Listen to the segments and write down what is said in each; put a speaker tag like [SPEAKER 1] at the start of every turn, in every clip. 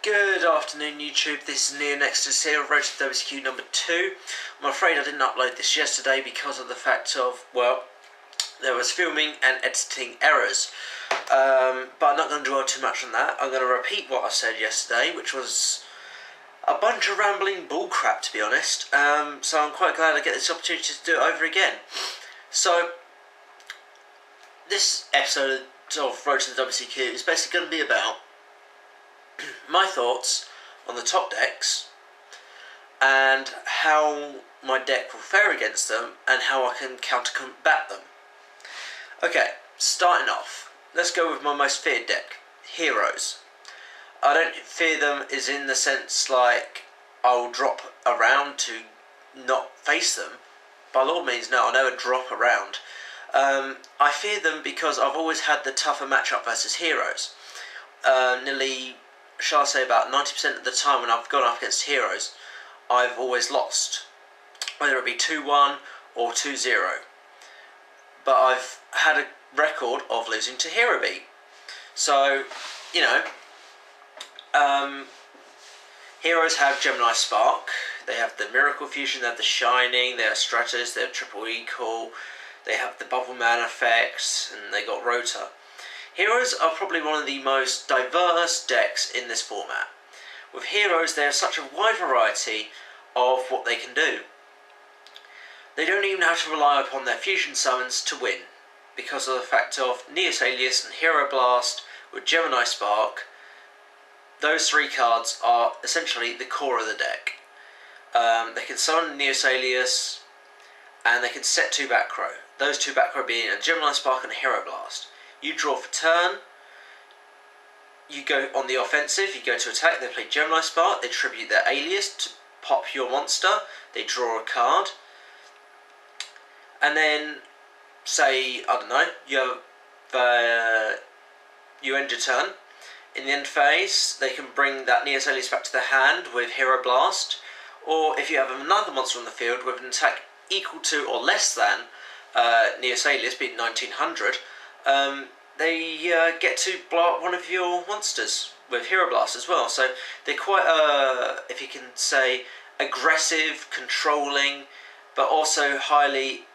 [SPEAKER 1] Good afternoon YouTube, this is NeoNexudus here, Road to WCQ number 2. I'm afraid I didn't upload this yesterday because of the fact of, well, there was filming and editing errors. But I'm not going to dwell too much on that. I'm going to repeat what I said yesterday, which was a bunch of rambling bullcrap, to be honest. So I'm quite glad I get this opportunity to do it over again. So, this episode of Road to the WCQ is basically going to be about my thoughts on the top decks and how my deck will fare against them and how I can counter-combat them. Okay, starting off, let's go with my most feared deck, Heroes. I don't fear them as in the sense like I'll drop around to not face them. By all means, no, I'll never drop around. I fear them because I've always had the tougher matchup versus Heroes. Nearly, shall I say, about 90% of the time when I've gone up against Heroes, I've always lost. Whether it be 2-1 or 2-0. But I've had a record of losing to Hero Beat. So, you know, Heroes have Gemini Spark, they have the Miracle Fusion, they have the Shining, they have Stratus, they have Triple Equal, they have the Bubble Man effects, and they got Rotor. Heroes are probably one of the most diverse decks in this format. With Heroes, they have such a wide variety of what they can do. They don't even have to rely upon their fusion summons to win, because of the fact of NeoNexudus and Hero Blast with Gemini Spark. Those three cards are essentially the core of the deck. They can summon NeoNexudus, and they can set 2 back row. Those 2 back row being a Gemini Spark and a Hero Blast. You draw for turn, you go on the offensive, you go to attack, they play Gemini Spark, they tribute their alias to pop your monster, they draw a card, and then, say, I don't know, you end your turn. In the end phase, they can bring that NeoNexudus back to their hand with Hero Blast, or if you have another monster on the field with an attack equal to or less than NeoNexudus, being 1900, they get to blow up one of your monsters with Hero Blast as well. So they're quite, if you can say, aggressive, controlling, but also highly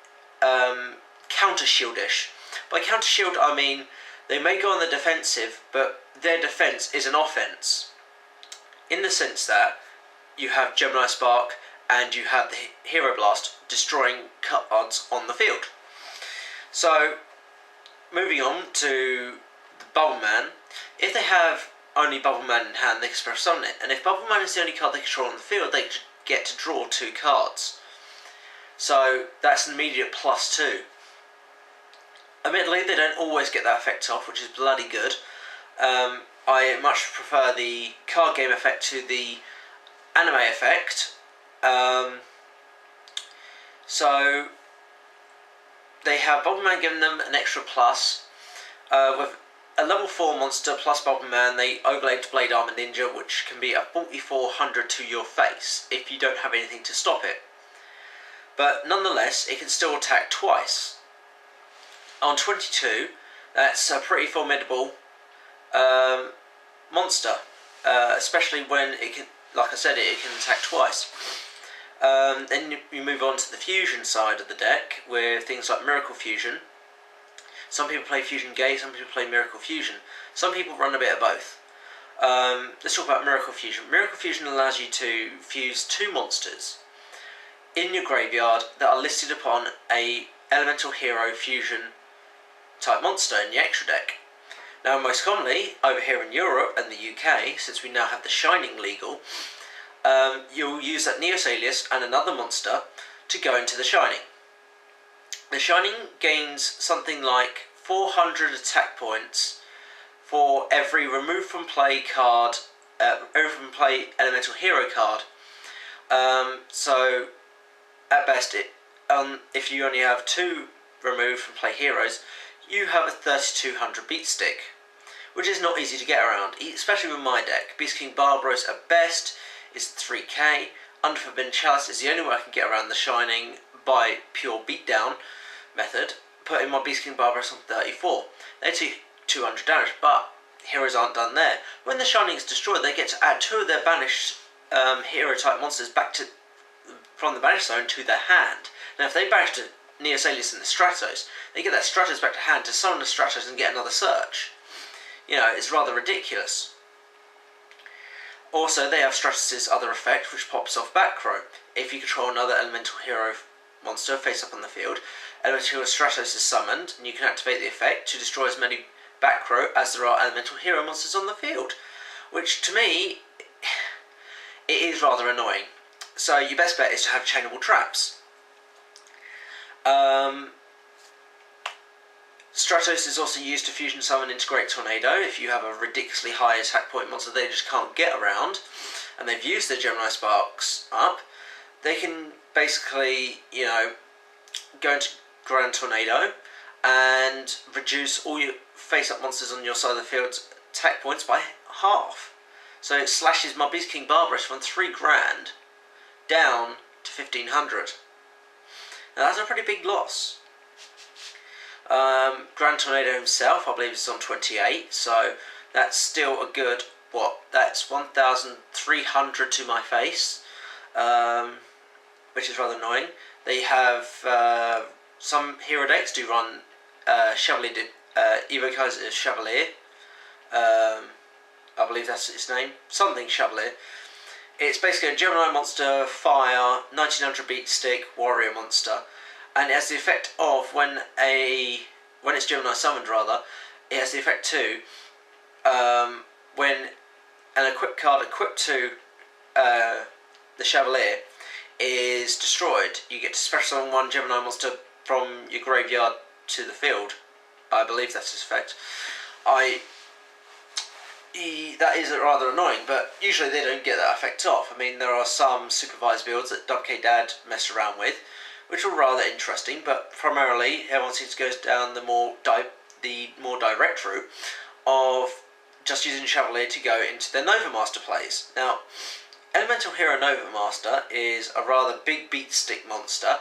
[SPEAKER 1] counter-shieldish. By counter-shield, I mean they may go on the defensive, but their defense is an offense. In the sense that you have Gemini Spark and you have the Hero Blast destroying cards on the field. So, moving on to the Bubble Man. If they have only Bubble Man in hand, they can special summon it. And if Bubble Man is the only card they control on the field, they get to draw 2 cards. So that's an immediate +2. Admittedly, they don't always get that effect off, which is bloody good. I much prefer the card game effect to the anime effect. So they have Bubble Man giving them an extra plus. With a level 4 monster plus Bubble Man, they overlay to Blade Armor Ninja, which can be a 4400 to your face if you don't have anything to stop it. But nonetheless, it can still attack twice. On 22, that's a pretty formidable monster, especially when it can, like I said, it can attack twice. Then you move on to the fusion side of the deck with things like Miracle Fusion. Some people play Fusion Gate, some people play Miracle Fusion. Some people run a bit of both. Let's talk about Miracle Fusion. Miracle Fusion allows you to fuse 2 monsters in your graveyard that are listed upon a Elemental Hero Fusion type monster in your extra deck. Now, most commonly, over here in Europe and the UK, since we now have the Shining legal, you'll use that NeoNexudus and another monster to go into the Shining. The Shining gains something like 400 attack points for every remove from play card, remove from play Elemental Hero card. So, at best, if you only have 2 removed from play heroes, you have a 3200 beat stick, which is not easy to get around, especially with my deck. Beast King Barbaros at best is 3k, Unforbidden Chalice is the only way I can get around the Shining by pure beatdown method, putting my Beast King Barbaros on 34. They do 200 damage, but heroes aren't done there. When the Shining is destroyed, they get to add 2 of their banished hero-type monsters back from the banish zone to their hand. Now, if they banish the NeoNexudus and the Stratos, they get that Stratos back to hand to summon the Stratos and get another search. You know, it's rather ridiculous. Also, they have Stratos' other effect, which pops off back row. If you control another elemental hero monster face up on the field, elemental hero Stratos is summoned, and you can activate the effect to destroy as many back row as there are elemental hero monsters on the field. Which, to me, it is rather annoying. So your best bet is to have chainable traps. Stratos is also used to fusion summon Integrate Tornado. If you have a ridiculously high attack point monster they just can't get around, and they've used their Gemini Sparks up, they can basically, you know, go into Grand Tornado and reduce all your face-up monsters on your side of the field's attack points by half. So it slashes my Beast King Barbarous from 3 grand down to 1500. Now that's a pretty big loss. Grand Tornado himself, I believe, is on 28, so that's still a good, what, that's 1,300 to my face, which is rather annoying. They have, some hero decks do run Chevalier, Evokizer Chevalier, I believe that's its name, something Chevalier. It's basically a Gemini monster, fire, 1900 beat stick, warrior monster, and it has the effect of when it's Gemini summoned rather, it has the effect too, when an equipped card equipped to the Chevalier is destroyed, you get to special summon 1 Gemini monster from your graveyard to the field. I believe that's his effect. That is rather annoying, but usually they don't get that effect off. I mean, there are some supervised builds that WK Dad messed around with, which are rather interesting, but primarily everyone seems to go down the more direct route of just using Chevalier to go into their Nova Master plays. Now, Elemental Hero Nova Master is a rather big beat stick monster,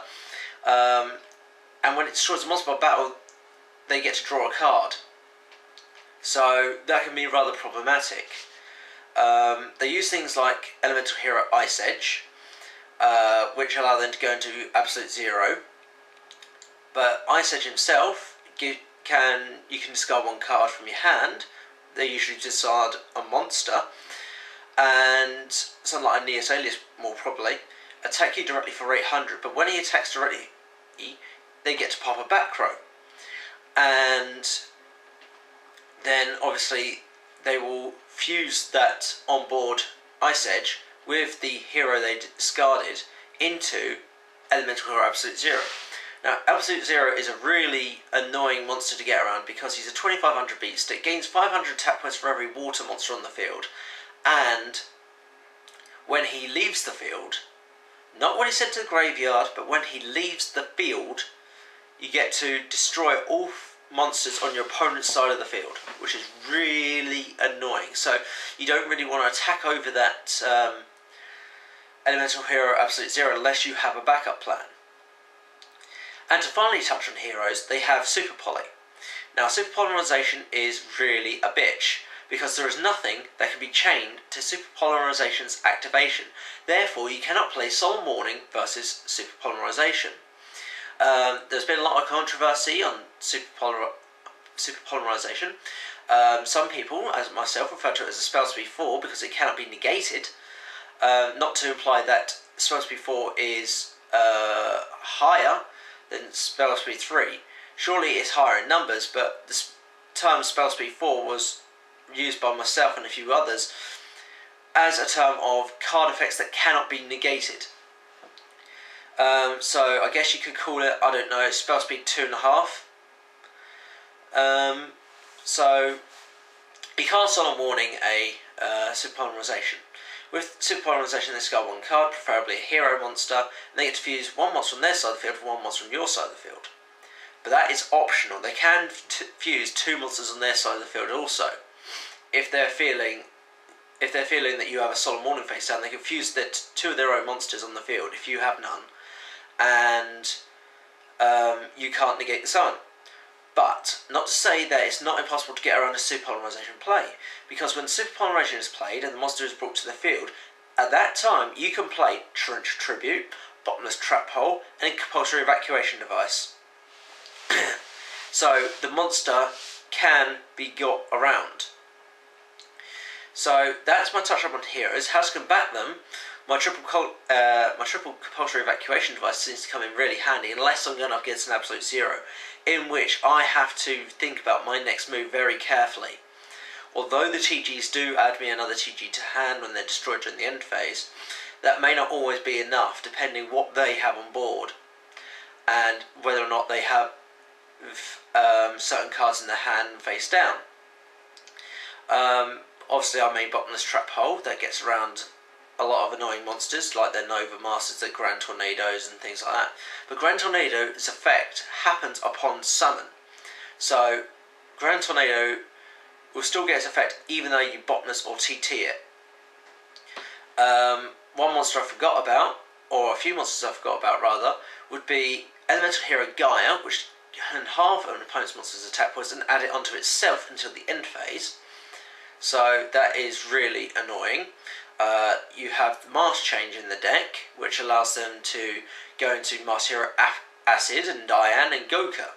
[SPEAKER 1] and when it destroys a monster by battle, they get to draw a card. So that can be rather problematic. They use things like Elemental Hero Ice Edge, which allow them to go into absolute zero. But Ice Edge himself, you can discard 1 card from your hand. They usually discard a monster, and something like a NeoNexudus more probably, attack you directly for 800. But when he attacks directly, they get to pop a back row. And then obviously they will fuse that onboard Ice Edge with the hero they discarded into Elemental Hero Absolute Zero. Now, Absolute Zero is a really annoying monster to get around because he's a 2500 beat stick, gains 500 attack points for every water monster on the field, and when he leaves the field, not when he's sent to the graveyard, but when he leaves the field, you get to destroy all monsters on your opponent's side of the field, which is really annoying. So you don't really want to attack over that Elemental Hero Absolute Zero unless you have a backup plan. And to finally touch on heroes, they have Super Poly. Now, Super Polymerization is really a bitch because there is nothing that can be chained to Super Polymerization's activation. Therefore, you cannot play Solemn Warning versus Super Polymerization. There's been a lot of controversy on Super Polymerization. Some people, as myself, refer to it as a spell speed 4 because it cannot be negated. Not to imply that spell speed 4 is higher than spell speed 3. Surely it's higher in numbers, but the term spell speed 4 was used by myself and a few others as a term of card effects that cannot be negated. So I guess you could call it, I don't know, spell speed 2.5. So you can't Solemn Warning a Super Polymerization. With Super Polymerization, they discard 1 card, preferably a hero monster, and they get to fuse 1 monster on their side of the field for 1 monster on your side of the field. But that is optional. They can fuse 2 monsters on their side of the field also. If they're feeling that you have a Solemn Warning face down, they can fuse 2 of their own monsters on the field if you have none, and you can't negate the summon. But not to say that it's not impossible to get around a superpolarization play, because when superpolarization is played and the monster is brought to the field, at that time you can play Torrential Tribute, Bottomless Trap Hole, and Compulsory Evacuation Device. So the monster can be got around. So that's my touch up on heroes. How to combat them. My triple compulsory evacuation device seems to come in really handy, unless I'm going up against an absolute zero, in which I have to think about my next move very carefully. Although the TGs do add me another TG to hand when they're destroyed during the end phase, that may not always be enough, depending what they have on board, and whether or not they have certain cards in their hand face down. Obviously I made Bottomless Trap Hole that gets around a lot of annoying monsters like their Nova Masters, their Grand Tornadoes and things like that. But Grand Tornado's effect happens upon summon. So Grand Tornado will still get its effect even though you Bottomless or TT it. One monster I forgot about, or a few monsters I forgot about rather, would be Elemental Hero Gaia, which can halve an opponent's monster's attack points and add it onto itself until the end phase. So that is really annoying. You have the Mask Change in the deck, which allows them to go into Master Hero Acid and Diane and Goka.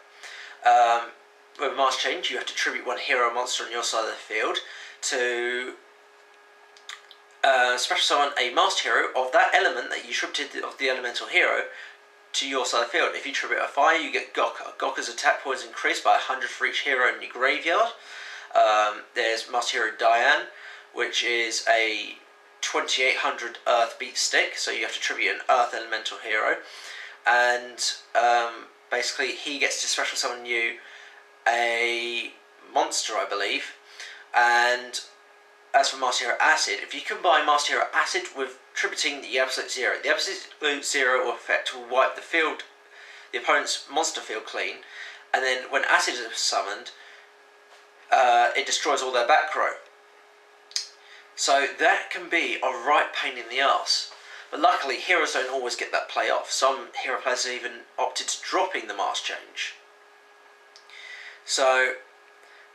[SPEAKER 1] With Mask Change, you have to tribute one hero monster on your side of the field to special summon a Masked Hero of that element that you tributed of the Elemental Hero to your side of the field. If you tribute a fire, you get Goka. Goka's attack points increased by 100 for each hero in your graveyard. There's Master Hero Diane, which is a 2800 Earth beat stick, so you have to tribute an Earth Elemental Hero, and basically he gets to special summon you a monster, I believe. And as for Master Hero Acid, if you combine Master Hero Acid with tributing the Absolute Zero will effect will wipe the field, the opponent's monster field clean, and then when Acid is summoned, it destroys all their back row. So that can be a right pain in the arse. But luckily, heroes don't always get that play off. Some hero players have even opted to dropping the Mask Change. So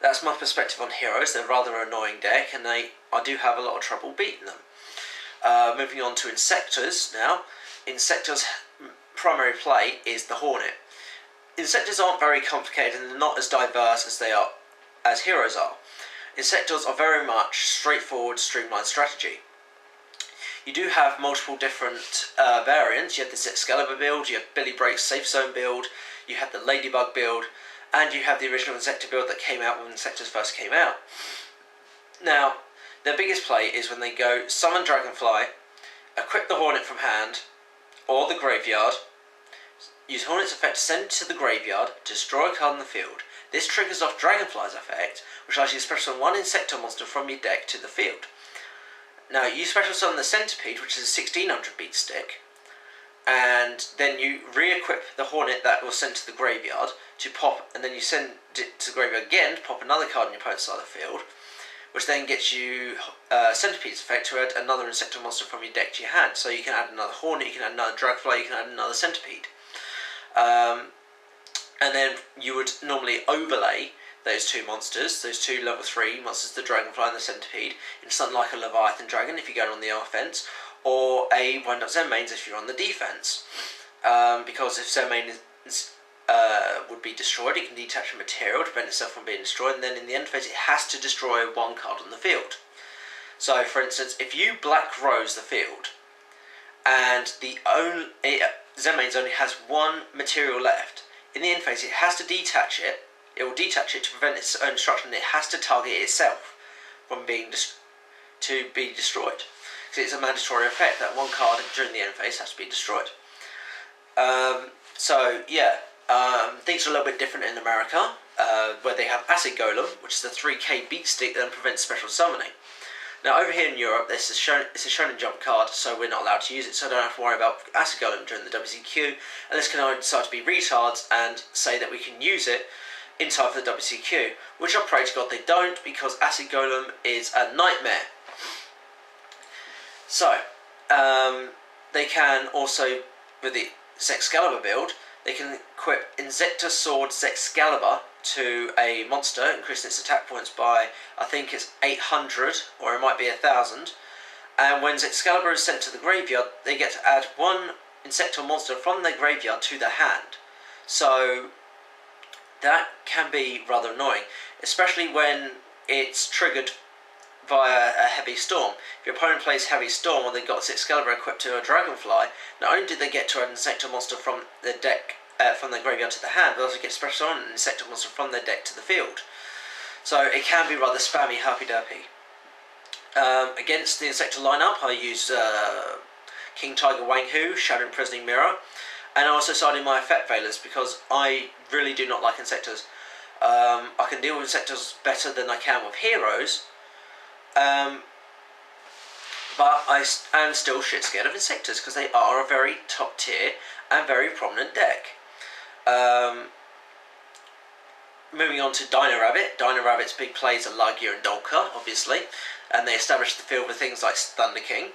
[SPEAKER 1] that's my perspective on heroes. They're a rather annoying deck, and I do have a lot of trouble beating them. Moving on to Insectors now. Insectors' primary play is the Hornet. Insectors aren't very complicated and they're not as diverse as heroes are. Insectors are very much straightforward, streamlined strategy. You do have multiple different variants. You have the Excalibur build, you have Billy Break's Safe Zone build, you have the Ladybug build, and you have the original Insector build that came out when Insectors first came out. Now, their biggest play is when they go Summon Dragonfly, equip the Hornet from hand, or the graveyard, use Hornet's effect to send it to the graveyard to destroy a card in the field. This triggers off Dragonfly's effect, which allows you to special summon one Insector monster from your deck to the field. Now, you special summon the Centipede, which is a 1600 beat stick, and then you re-equip the Hornet that was sent to the graveyard to pop, and then you send it to the graveyard again to pop another card on your opponent's side of the field, which then gets you Centipede's effect to add another Insector monster from your deck to your hand. So you can add another Hornet, you can add another Dragonfly, you can add another Centipede. And then you would normally overlay those two monsters, those two level 3 monsters, the Dragonfly and the Centipede, into something like a Leviathan Dragon if you're going on the offense, or a Wind Up Zen Mains if you're on the defense. Because if Zen Main would be destroyed, it can detach a material to prevent itself from being destroyed, and then in the end phase it has to destroy one card on the field. So, for instance, if you Black Rose the field, and Zen Mains only has one material left, in the end phase it has to detach it. It will detach it to prevent its own destruction. It has to target itself from being destroyed. So it's a mandatory effect that one card during the end phase has to be destroyed. So yeah, things are a little bit different in America, where they have Acid Golem, which is a 3k beat stick that then prevents special summoning. Now over here in Europe, it's a Shonen Jump card, so we're not allowed to use it, so I don't have to worry about Acid Golem during the WCQ, and this can either decide to be retards and say that we can use it in time for the WCQ, which I pray to God they don't, because Acid Golem is a nightmare. So, they can also, with the Zexcalibur build, they can equip Insector Sword Zexcalibur to a monster, increasing its attack points by, I think it's 800, or it might be 1000. And when Excalibur is sent to the graveyard, they get to add one insectoid monster from their graveyard to their hand. So that can be rather annoying, especially when it's triggered via a heavy storm. If your opponent plays heavy storm or they've got Excalibur equipped to a dragonfly, not only do they get to add an insectoid monster from their deck, from their graveyard to the hand, but also get special on an insectoid monster from their deck to the field. So it can be rather spammy, happy-dappy. Against the Insector lineup, I use King Tiger Wang Hu, Shadow Imprisoning Mirror, and I also side in my Effect Veilers because I really do not like Insectors. I can deal with Insectors better than I can with Heroes, but I am still shit scared of Insectors because they are a very top tier and very prominent deck. Moving on to Dino Rabbit. Dino Rabbit's big plays are Lagia and Dolka, obviously, and they establish the field with things like Thunder King.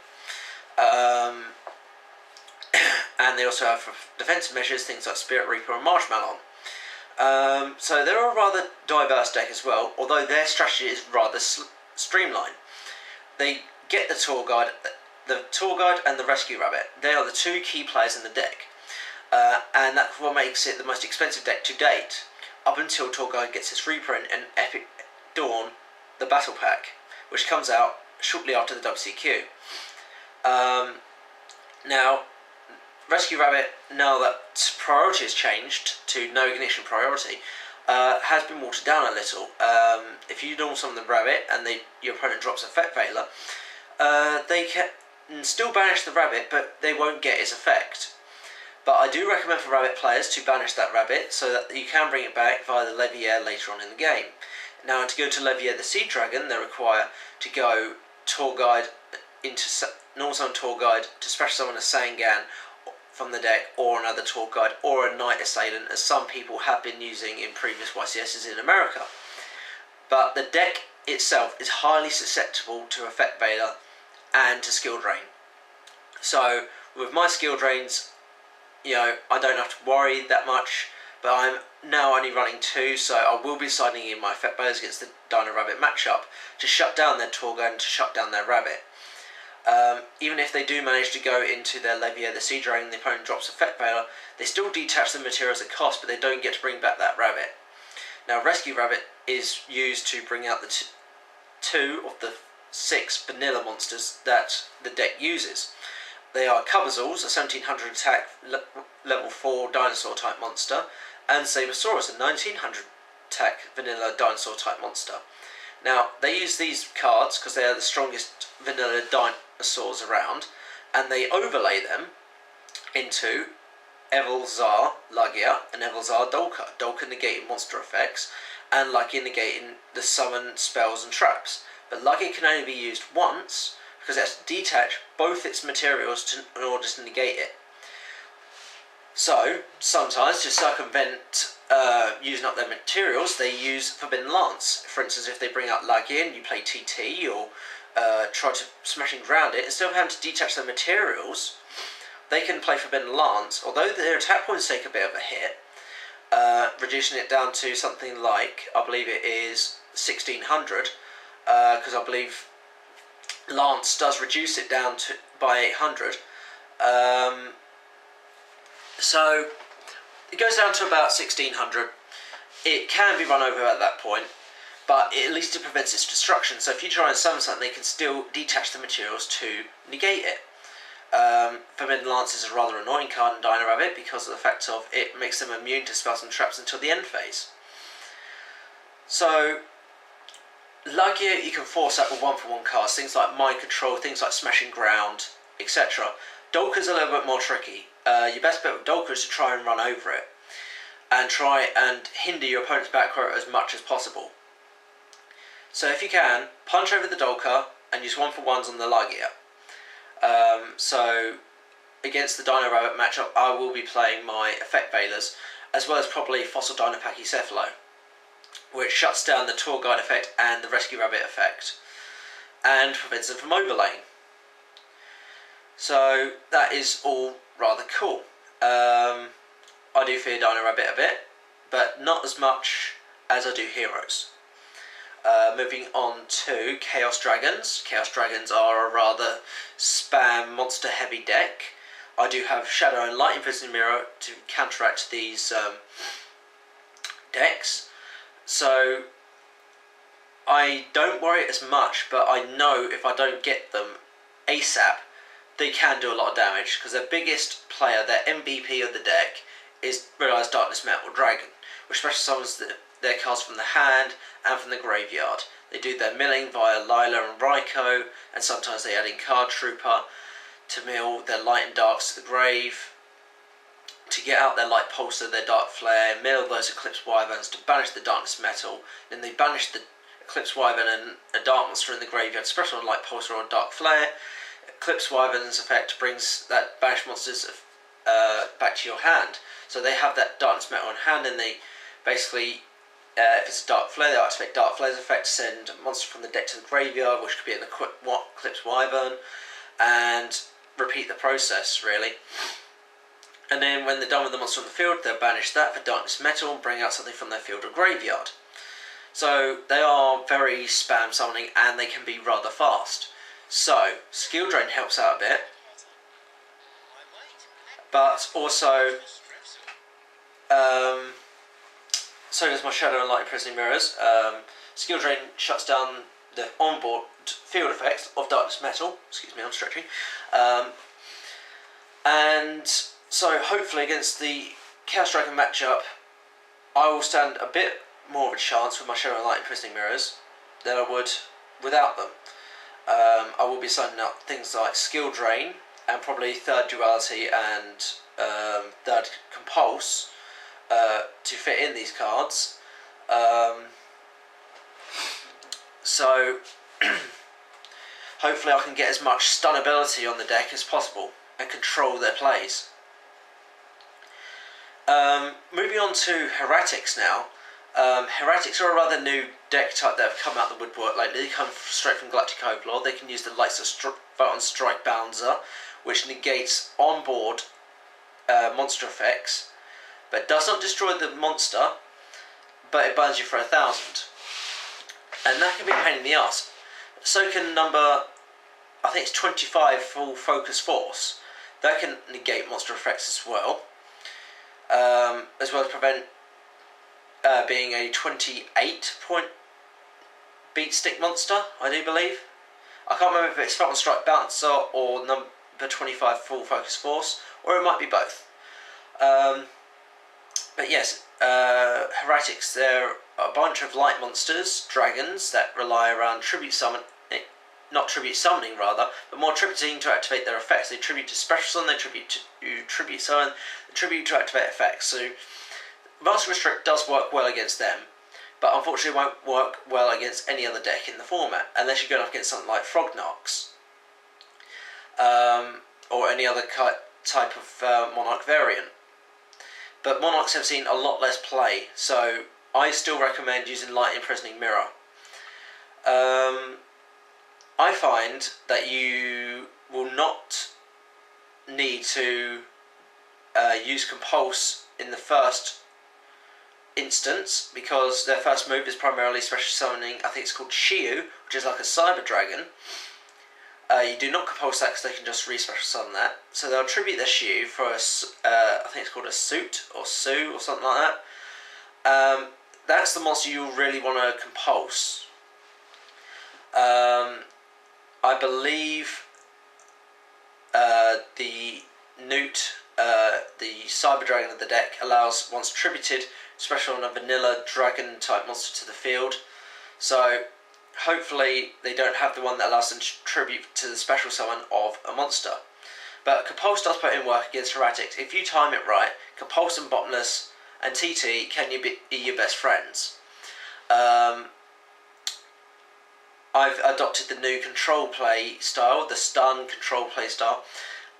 [SPEAKER 1] And they also have defensive measures, things like Spirit Reaper and Marshmallow. So they're a rather diverse deck as well, although their strategy is rather streamlined. They get the Tour Guide and the Rescue Rabbit. They are the two key players in the deck, and that's what makes it the most expensive deck to date, up until Tour Guide gets its reprint in Epic Dawn, the Battle Pack, which comes out shortly after the WCQ. Now, Rescue Rabbit, now that priority has changed to no ignition priority, has been watered down a little. If you normal summon the rabbit and your opponent drops Effect Veiler, they can still banish the rabbit, but they won't get its effect. But I do recommend for rabbit players to banish that rabbit so that you can bring it back via the Leviair later on in the game. Now, to go to Leviair the Sea Dragon, they require to go Tour Guide into normal summon Tour Guide to special summon a Sangan from the deck, or another Tour Guide, or a Night Assailant, as some people have been using in previous YCSs in America. But the deck itself is highly susceptible to Effect Veiler and to Skill Drain. So with my Skill Drains, I don't have to worry that much, but I'm now only running 2, so I will be siding in my Effect Veilers against the Dino Rabbit matchup to shut down their Tour Guide and to shut down their Rabbit. Even if they do manage to go into their Leviair the Sea Dragon and the opponent drops Effect Veiler, they still detach the materials at cost, but they don't get to bring back that Rabbit. Now, Rescue Rabbit is used to bring out the 2 of the 6 vanilla monsters that the deck uses. They are Cubberzuls, a 1700 attack level 4 dinosaur type monster, and Sabersaurus, a 1900 attack vanilla dinosaur type monster. Now, they use these cards because they are the strongest vanilla dinosaurs around, and they overlay them into Evilzar Lagia and Evilzar Dolka. Dolka negating monster effects, and Lagia negating the summon spells and traps. But Lagia can only be used once, because it has to detach both its materials in order to negate it. So, sometimes to circumvent using up their materials, they use Forbidden Lance. For instance, if they bring out Lagia and you play TT, or try to smash and ground it, instead of having to detach their materials, they can play Forbidden Lance, although their attack points take a bit of a hit, reducing it down to something like, I believe it is 1600, because I believe Lance does reduce it down by 800. So it goes down to about 1600. It can be run over at that point, but at least it prevents its destruction. So if you try and summon something, they can still detach the materials to negate it. Forbidden Lance is a rather annoying card in Dino Rabbit because of the fact of it makes them immune to spells and traps until the end phase. So Lagia you can force out with 1-for-1 cards, things like Mind Control, things like Smashing Ground, etc. Dolka's a little bit more tricky. Your best bet with Dolka is to try and run over it, and try and hinder your opponent's back row as much as possible. So if you can, punch over the Dolka and use 1-for-1s on the Lagia. So against the Dino Rabbit matchup, I will be playing my Effect Veilers, as well as probably Fossil Dino Pachycephalo, which shuts down the Tour Guide effect and the Rescue Rabbit effect, and prevents them from overlaying. So that is all rather cool. I do fear Dino Rabbit a bit, but not as much as I do heroes. Moving on to Chaos Dragons. Chaos Dragons are a rather spam monster heavy deck. I do have Shadow and Light Imprisoning Mirror to counteract these decks. So I don't worry as much, but I know if I don't get them ASAP, they can do a lot of damage, because their biggest player, their MVP of the deck, is Realized Darkness Metal Dragon, which special summons their cards from the hand and from the graveyard. They do their milling via Lila and Raikou, and sometimes they add in Card Trooper to mill their light and darks to the grave, to get out their Light Pulsar, their Dark Flare, mill those Eclipse Wyverns to banish the Darkness Metal, then they banish the Eclipse Wyvern and a Dark Monster in the graveyard, special on Light Pulsar or Dark Flare. Eclipse Wyvern's effect brings that banished monsters back to your hand. So they have that Darkness Metal in hand, and they basically, if it's a Dark Flare, they'll activate Dark Flare's effect to send a monster from the deck to the graveyard, which could be an Eclipse Wyvern, and repeat the process, really. And then when they're done with the monster on the field, they'll banish that for Darkness Metal and bring out something from their field or graveyard. So they are very spam summoning, and they can be rather fast. So Skill Drain helps out a bit, but also so does my Shadow and Light Imprisoning Mirrors. Skill Drain shuts down the onboard field effects of Darkness Metal. Excuse me, I'm stretching. And so hopefully against the Chaos Dragon matchup, I will stand a bit more of a chance with my Shadow and Light Imprisoning Mirrors than I would without them. I will be signing up things like Skill Drain and probably Third Duality and Third Compulse to fit in these cards. So hopefully I can get as much stun ability on the deck as possible and control their plays. Moving on to Heretics now. Heretics are a rather new deck type that have come out of the woodwork lately. They come straight from Galactic Overlord. They can use the likes of Photon Strike Bouncer, which negates onboard monster effects, but does not destroy the monster, but it burns you for 1,000. And that can be a pain in the ass. So can number, I think it's 25 full Focus Force. That can negate monster effects as well as prevent being a 28 point beat stick monster, I do believe. I can't remember if it's Photon Strike Bouncer or number 25 full Focus Force, or it might be both. But yes, Heretics, they're a bunch of light monsters, dragons, that rely around tribute summon, not tribute summoning rather, but more tributing to activate their effects. They tribute to special summon, they tribute to tribute summon, they tribute to activate effects. So Master Restrict does work well against them, but unfortunately won't work well against any other deck in the format, unless you're going up against something like Frognarks, or any other type of Monarch variant. But Monarchs have seen a lot less play, so I still recommend using Light Imprisoning Mirror. I find that you will not need to use Compulse in the first instance, because their first move is primarily special summoning, I think it's called Shiu, which is like a Cyber Dragon. You do not compulse that because they can just re-special summon that. So they'll tribute their Shiu for a, I think it's called a Suit or Sue or something like that. That's the monster you really want to compulse. I believe the Newt, the Cyber Dragon of the deck, allows once tributed special on a vanilla dragon type monster to the field. So hopefully they don't have the one that allows them to tribute to the special summon of a monster. But Compulse does put in work against Heretics. If you time it right, Compulse and Bottomless and TT can be your best friends. I've adopted the new control play style, the stun control play style,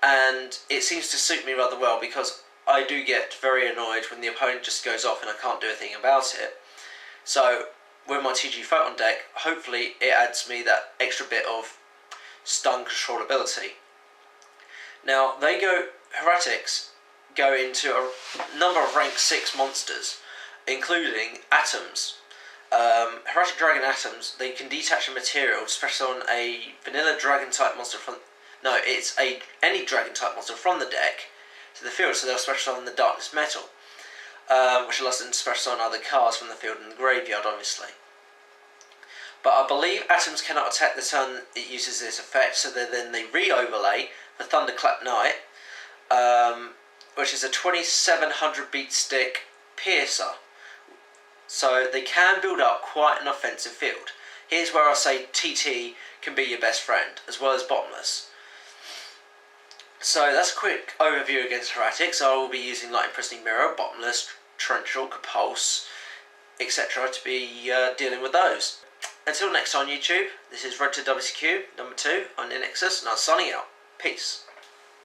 [SPEAKER 1] and it seems to suit me rather well, because I do get very annoyed when the opponent just goes off and I can't do a thing about it. So with my TG Photon deck, hopefully it adds me that extra bit of stun controllability. Now Heretics go into a number of rank 6 monsters, including atoms. Heretic dragon atoms, they can detach a material, especially on a vanilla dragon type monster from... No, it's any dragon type monster from the deck to the field, so they'll specialise on the darkness metal, which allows them to specialise on other cards from the field and the graveyard, obviously. But I believe atoms cannot attack the turn it uses this effect, so then they re-overlay the Thunderclap Knight, which is a 2700 beat stick piercer. So they can build up quite an offensive field. Here's where I say TT can be your best friend, as well as Bottomless. So that's a quick overview against Heretics. I will be using Light Imprisoning Mirror, Bottomless, Torrential, Compulse, etc. to be dealing with those. Until next time, YouTube, this is Road to WCQ number 2 on NeoNexudus, and I'm signing out. Peace.